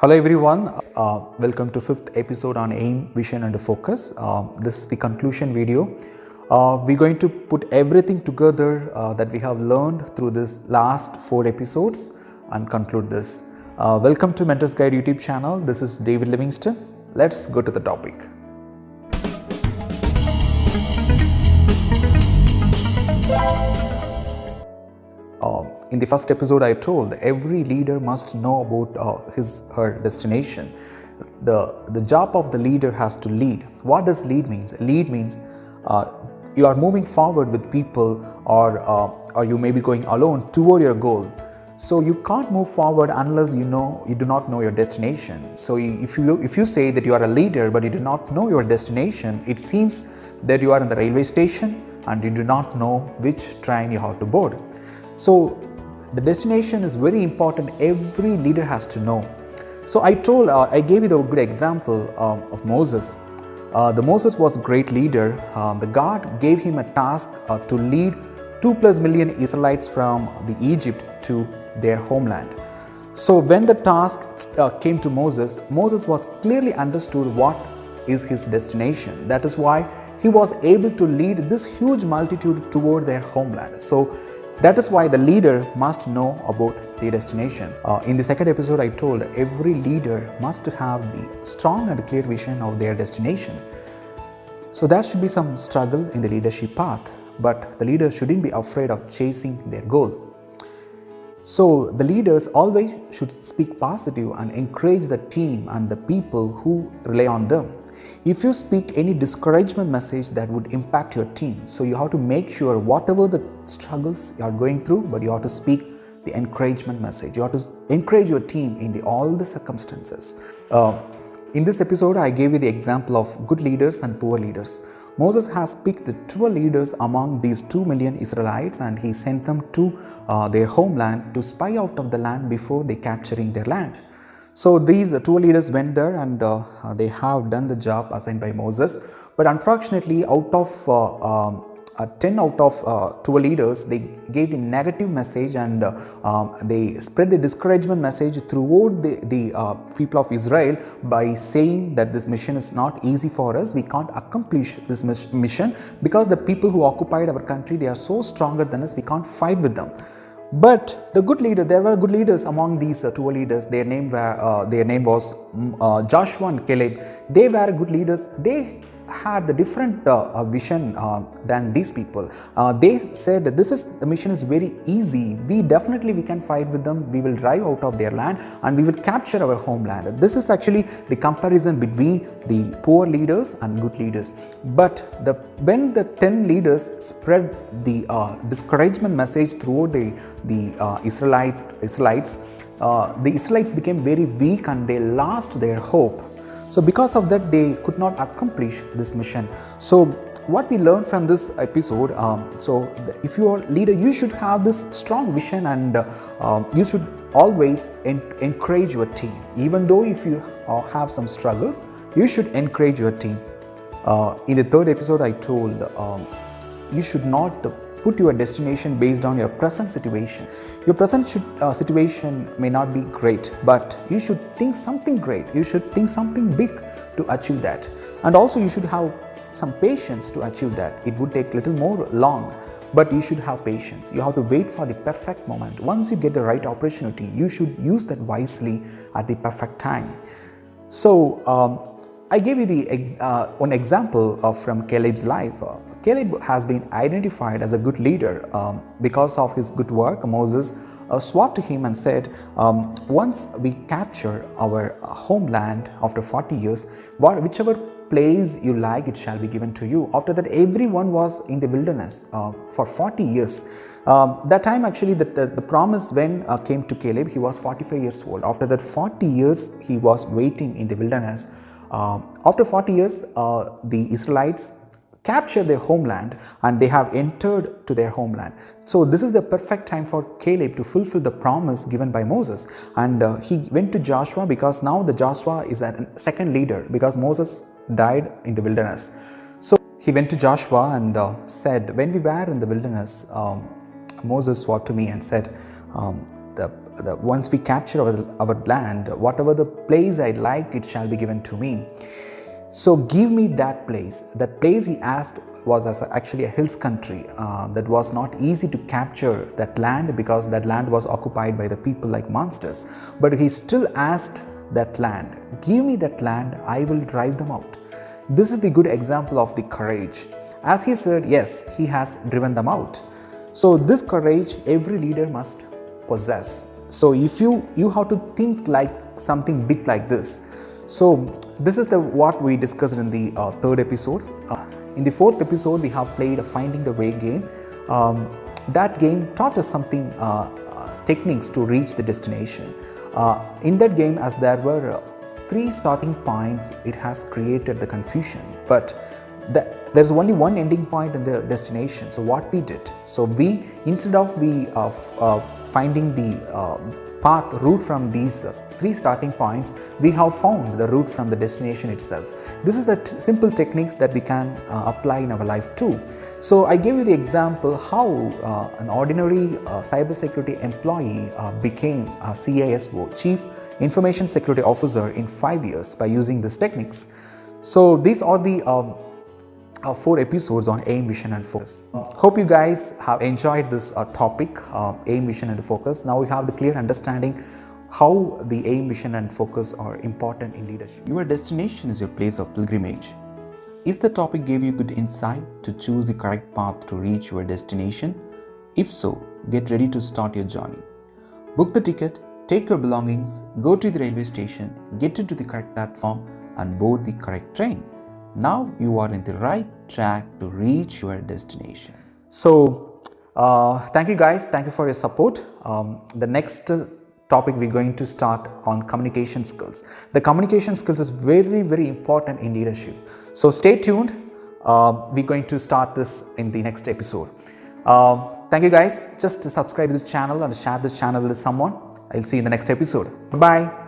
Hello everyone, welcome to 5th episode on aim, vision and focus. This is the conclusion video. We're going to put everything together that we have learned through this last 4 episodes and conclude this. Welcome to Mentors Guide YouTube channel. This is David Livingston. Let's go to the topic. In the first episode, I told every leader must know about her destination. The job of the leader has to lead. What does lead means? Lead means you are moving forward with people, or you may be going alone toward your goal. So you can't move forward unless you do not know your destination. So if you say that you are a leader but you do not know your destination, it seems that you are in the railway station and you do not know which train you have to board. So the destination is very important. Every leader has to know. So I gave you the good example of Moses. Moses was a great leader. The God gave him a task to lead 2+ million Israelites from the Egypt to their homeland. So when the task came to Moses, Moses was clearly understood what is his destination. That is why he was able to lead this huge multitude toward their homeland. So that is why the leader must know about the destination. In the second episode, I told every leader must have the strong and clear vision of their destination. So there should be some struggle in the leadership path, but the leader shouldn't be afraid of chasing their goal. So the leaders always should speak positive and encourage the team and the people who rely on them. If you speak any discouragement message, that would impact your team. So you have to make sure whatever the struggles you are going through, but you have to speak the encouragement message. You have to encourage your team in all the circumstances. In this episode, I gave you the example of good leaders and poor leaders. Moses has picked the 12 leaders among these 2 million Israelites, and he sent them to their homeland to spy out of the land before they capturing their land. So these 2 leaders went there and they have done the job assigned by Moses. But unfortunately, out of 10 out of 12 leaders, they gave the negative message and they spread the discouragement message throughout the people of Israel by saying that this mission is not easy for us. We can't accomplish this mission because the people who occupied our country, they are so stronger than us. We can't fight with them. But the good leader, there were good leaders among these 12 leaders. Their name was Joshua and Caleb. They were good leaders. They had the different vision than these people. They said that the mission is very easy. We can fight with them. We will drive out of their land and we will capture our homeland. This is actually the comparison between the poor leaders and good leaders. But when the 10 leaders spread the discouragement message throughout the Israelites, the Israelites became very weak and they lost their hope. So because of that, they could not accomplish this mission. So what we learned from this episode, if you are a leader, you should have this strong vision and you should always encourage your team. Even though if you have some struggles, you should encourage your team. In the third episode, I told you should not put your destination based on your present situation. Your present situation may not be great, but you should think something great. You should think something big to achieve that. And also you should have some patience to achieve that. It would take a little more long, but you should have patience. You have to wait for the perfect moment. Once you get the right opportunity, you should use that wisely at the perfect time. So I gave you one example from Caleb's life. Caleb has been identified as a good leader because of his good work. Moses swore to him and said, once we capture our homeland after 40 years, whichever place you like, it shall be given to you. After that, everyone was in the wilderness for 40 years. That time actually the promise when came to Caleb, he was 45 years old. After that 40 years, he was waiting in the wilderness. After 40 years, the Israelites capture their homeland and they have entered to their homeland. So this is the perfect time for Caleb to fulfill the promise given by Moses. And he went to Joshua because now the Joshua is a second leader because Moses died in the wilderness. So he went to Joshua and said, when we were in the wilderness, Moses swore to me and said, once we capture our land, whatever the place I like, it shall be given to me. So give me that place. That place he asked was actually a hills country that was not easy to capture that land, because that land was occupied by the people like monsters. But he still asked that land, give me that land, I will drive them out. This is the good example of the courage. As he said, yes, he has driven them out. So this courage every leader must possess. So if you have to think like something big like this. So this is what we discussed in the third episode. In the fourth episode, we have played a Finding the Way game. That game taught us something, techniques to reach the destination. In that game, as there were 3 starting points, it has created the confusion. But there's only one ending point in the destination. So what we did, so we, instead of finding the route from these 3 starting points, we have found the route from the destination itself. This is the simple techniques that we can apply in our life too. So I gave you the example how an ordinary cybersecurity employee became a CISO, Chief Information Security Officer, in 5 years by using these techniques. So these are the 4 episodes on aim, vision and focus. Hope you guys have enjoyed this topic, aim, vision and focus. Now we have the clear understanding how the aim, vision and focus are important in leadership. Your destination is your place of pilgrimage. Is the topic gave you good insight to choose the correct path to reach your destination? If so, get ready to start your journey. Book the ticket, take your belongings, go to the railway station, get into the correct platform and board the correct train. Now you are in the right track to reach your destination. So thank you guys, thank you for your support. The next topic we're going to start on communication skills. The communication skills is very important in leadership. So stay tuned. We're going to start this in the next episode. Thank you guys. Just subscribe to this channel and share this channel with someone. I'll see you in the next episode. Bye bye.